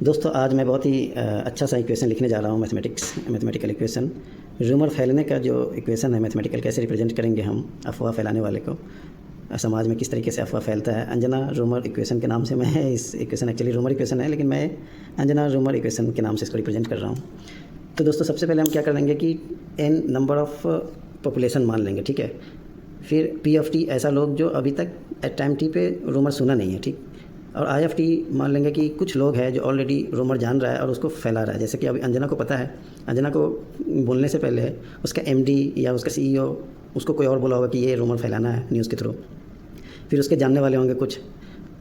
दोस्तों आज मैं बहुत ही अच्छा सा इक्वेशन लिखने जा रहा हूँ मैथमेटिकल इक्वेशन। रूमर फैलने का जो इक्वेशन है मैथमेटिकल, कैसे रिप्रेजेंट करेंगे हम अफवाह फैलाने वाले को, समाज में किस तरीके से अफवाह फैलता है। अंजना रूमर इक्वेशन के नाम से मैं इस इक्वेशन, एक्चुअली रूमर इक्वेशन है लेकिन मैं अंजना रूमर इक्वेशन के नाम से इसको रिप्रेजेंट कर रहा हूँ। तो दोस्तों सबसे पहले हम क्या कर लेंगे कि n नंबर ऑफ़ पॉपुलेशन मान लेंगे, ठीक है। फिर p ऑफ t ऐसा लोग जो अभी तक एट टाइम t पे रूमर सुना नहीं है, ठीक। और आई ऑफ टी मान लेंगे कि कुछ लोग हैं जो ऑलरेडी रूमर जान रहा है और उसको फैला रहा है। जैसे कि अभी अंजना को पता है, अंजना को बोलने से पहले उसका एमडी या उसका सीईओ उसको कोई और बोला होगा कि ये रूमर फैलाना है न्यूज़ के थ्रू। फिर उसके जानने वाले होंगे कुछ,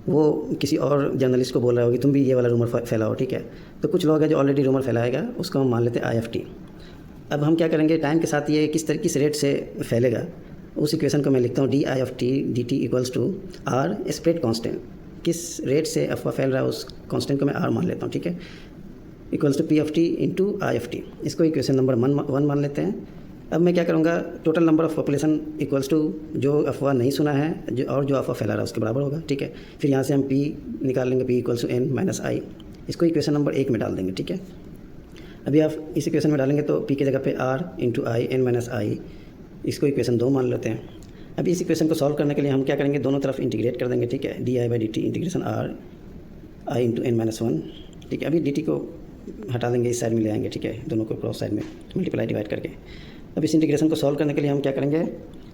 वो किसी और जर्नलिस्ट को बोल रहा होगा कि तुम भी ये वाला रूमर फैलाओ, ठीक है। तो कुछ लोग हैं जो ऑलरेडी रूमर फैलाएगा, उसको हम मान लेते हैं आई ऑफ टी। अब हम क्या करेंगे, टाइम के साथ ये किस रेट से फैलेगा उस इक्वेशन को मैं लिखता हूँ D I of T D T equals to R spread constant. किस रेट से अफवाह फैल रहा है उस कांस्टेंट को मैं आर मान लेता हूँ, ठीक है। Equals to P of T into I of T. इसको इक्वेशन नंबर 1 मान लेते हैं। अब मैं क्या करूँगा, total number of population equals to जो अफवाह नहीं सुना है जो अफवाह फैला रहा है उसके बराबर होगा, ठीक है। फिर यहाँ से हम पी निकाल लेंगे, P equals to N minus I. इसको इक्वेशन नंबर 1 में डाल देंगे, ठीक है। अभी आप इस इक्वेशन में डालेंगे तो पी की जगह पे R into I N minus I, इसको इक्वेशन 2 मान लेते हैं। अभी इस इक्वेशन को सॉल्व करने के लिए हम क्या करेंगे, दोनों तरफ इंटीग्रेट कर देंगे, ठीक है। D I by D T integration R I into N minus 1, ठीक है। अभी डी टी को हटा देंगे, इस साइड में ले आएंगे, ठीक है, दोनों को क्रॉस साइड में मल्टीप्लाई डिवाइड करके। अब इस इंटीग्रेशन को सॉल्व करने के लिए हम क्या करेंगे,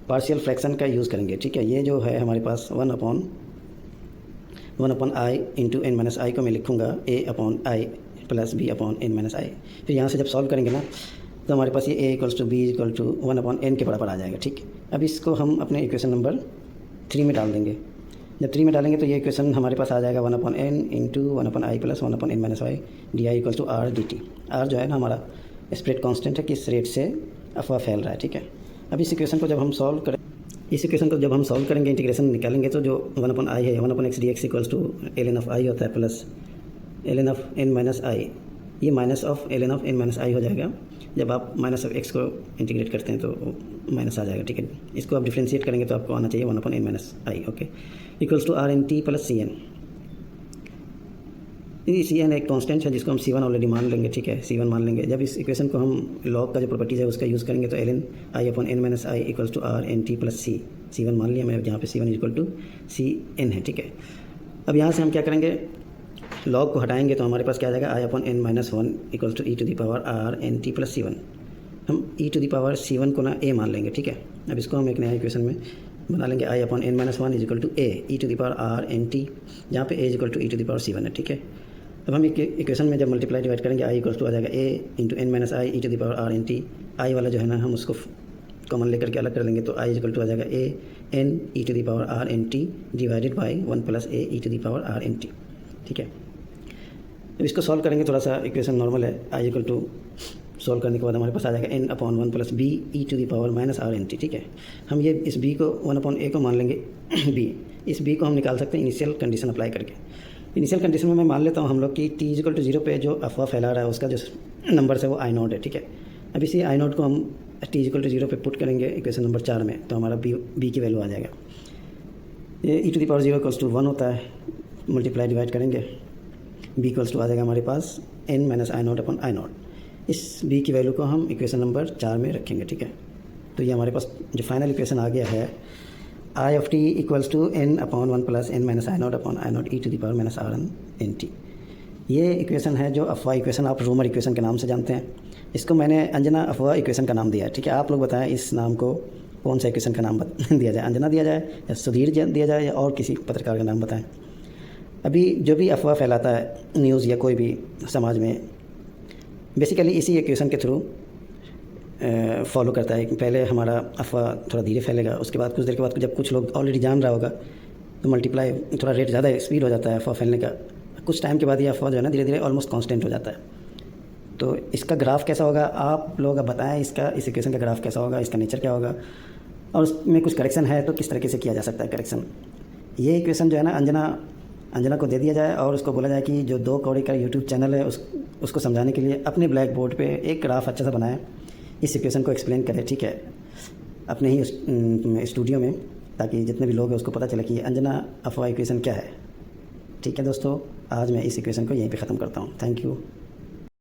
पार्शियल फ्रैक्शन का यूज़ करेंगे, ठीक है। ये जो है हमारे पास 1 upon I into N minus I को मैं लिखूँगा A upon I plus B upon N minus I. फिर यहाँ से जब सॉल्व करेंगे ना तो हमारे पास ये A equals to B equal to 1 upon N के बराबर आ जाएगा, ठीक। अब इसको हम अपने इक्वेशन नंबर 3 में डाल देंगे। जब 3 में डालेंगे तो ये इक्वेशन हमारे पास आ जाएगा 1 upon N into 1 upon I plus 1 upon N minus Y D I equals to R D T. R जो है ना हमारा स्प्रेड कांस्टेंट है, किस रेट से अफवाह फैल रहा है, ठीक है। अब इस इक्वेशन को जब हम सॉल्व करेंगे, इंटीग्रेशन निकालेंगे तो जो 1 अपॉन आई है 1 upon X D X equals to L N of I होता है plus L N of N minus I, ये minus of L N of N minus I हो जाएगा। जब आप माइनस ऑफ एक्स को इंटीग्रेट करते हैं तो माइनस आ जाएगा, ठीक है। इसको आप डिफ्रेंशिएट करेंगे तो आपको आना चाहिए 1 upon N minus I, okay, equals to R N T plus C N. C N एक कांस्टेंट है जिसको हम सी वन ऑलरेडी मान लेंगे, ठीक है, सी वन मान लेंगे। जब इस इक्वेशन को हम लॉग का जो प्रॉपर्टीज़ है उसका यूज़ करेंगे तो L N I upon N minus I equals to R N T plus C one मान लिया मैं, जहाँ पे C one equal to C N है, ठीक है। अब यहाँ से हम क्या करेंगे, लॉग को हटाएंगे तो हमारे पास क्या आ जाएगा, I upon N minus 1 equals to E to the power R N T plus C one. हम E to the power C one को ना ए मान लेंगे, ठीक है। अब इसको हम एक नया इक्वेशन में बना लेंगे, I upon N minus 1 is equal to A E to the power R N T, जहाँ पे A is equal to E to the power C one है, ठीक है। अब हम इक्वेशन में जब मल्टीप्लाई डिवाइड करेंगे आई इक्वल्स टू आ जाएगा A into N minus I E to the power R N T. I वाला जो है ना हम उसको कॉमन लेकर के अलग कर लेंगे तो आई इज इक्वल टू आ जाएगा A N E to the power R N T divided by 1 plus A E to the power R N T, ठीक है। अब इसको सॉल्व करेंगे, थोड़ा सा इक्वेशन नॉर्मल है। आई इक्वल टू सॉल्व करने के बाद हमारे पास आ जाएगा N upon 1 plus B E to the power minus R N T, ठीक है। हम ये इस बी को 1 अपॉन ए को मान लेंगे बी। इस बी को हम निकाल सकते हैं इनिशियल कंडीशन अप्लाई करके। इनिशियल कंडीशन में मैं मान लेता हूँ हम लोग कि टी इक्वल टू 0 पे जो अफवाह फैला रहा है उसका जो नंबर है वो आई नोट है, ठीक है। अब इसी आई नोट को हम टी इक्वल टू 0 पे पुट करेंगे इक्वेशन नंबर 4 में, तो हमारा बी की वैल्यू आ जाएगा। ये E to the power 0 equals to 1 होता है, मल्टीप्लाई डिवाइड करेंगे, बी इक्वल्स टू आ जाएगा हमारे पास N minus I naught upon I naught. इस बी की वैल्यू को हम इक्वेशन नंबर 4 में रखेंगे, ठीक है। तो ये हमारे पास जो फाइनल इक्वेशन आ गया है, I of T equals to N upon 1 plus N minus I naught upon I naught E to the power minus R N T. ये इक्वेशन है जो अफवाह इक्वेशन आप रूमर इक्वेशन के नाम से जानते हैं। इसको मैंने अंजना अफवाह इक्वेशन का नाम दिया है, ठीक है। आप लोग बताएं इस नाम को कौन सा इक्वेशन का नाम दिया जाए, अंजना दिया जाए या सुधीर दिया जाए या और किसी पत्रकार का नाम बताएं। अभी जो भी अफवाह फैलाता है न्यूज़ या कोई भी समाज में, बेसिकली इसी इक्वेशन के थ्रू फॉलो करता है। पहले हमारा अफवाह थोड़ा धीरे फैलेगा, उसके बाद कुछ देर के बाद जब कुछ लोग ऑलरेडी जान रहा होगा तो मल्टीप्लाई थोड़ा रेट ज़्यादा स्पीड हो जाता है अफवाह फैलने का। कुछ टाइम के बाद ये अफवाह जो है ना धीरे धीरे ऑलमोस्ट कांस्टेंट हो जाता है। तो इसका ग्राफ कैसा होगा आप लोग अब बताएं, इस इक्वेशन का ग्राफ कैसा होगा, इसका नेचर क्या होगा और उसमें कुछ करेक्शन है तो किस तरीके से किया जा सकता है करेक्शन। ये इक्वेशन जो है ना अंजना को दे दिया जाए और उसको बोला जाए कि जो 2 कौड़ी का यूट्यूब चैनल है उसको समझाने के लिए अपने ब्लैक बोर्ड पे एक ग्राफ अच्छा सा बनाए, इस इक्वेशन को एक्सप्लेन करे, ठीक है, अपने ही स्टूडियो में, ताकि जितने भी लोग हैं उसको पता चले कि अंजना अफवाह इक्वेशन क्या है, ठीक है दोस्तों। आज मैं इस इक्वेशन को यहीं पे ख़त्म करता हूँ। Thank you.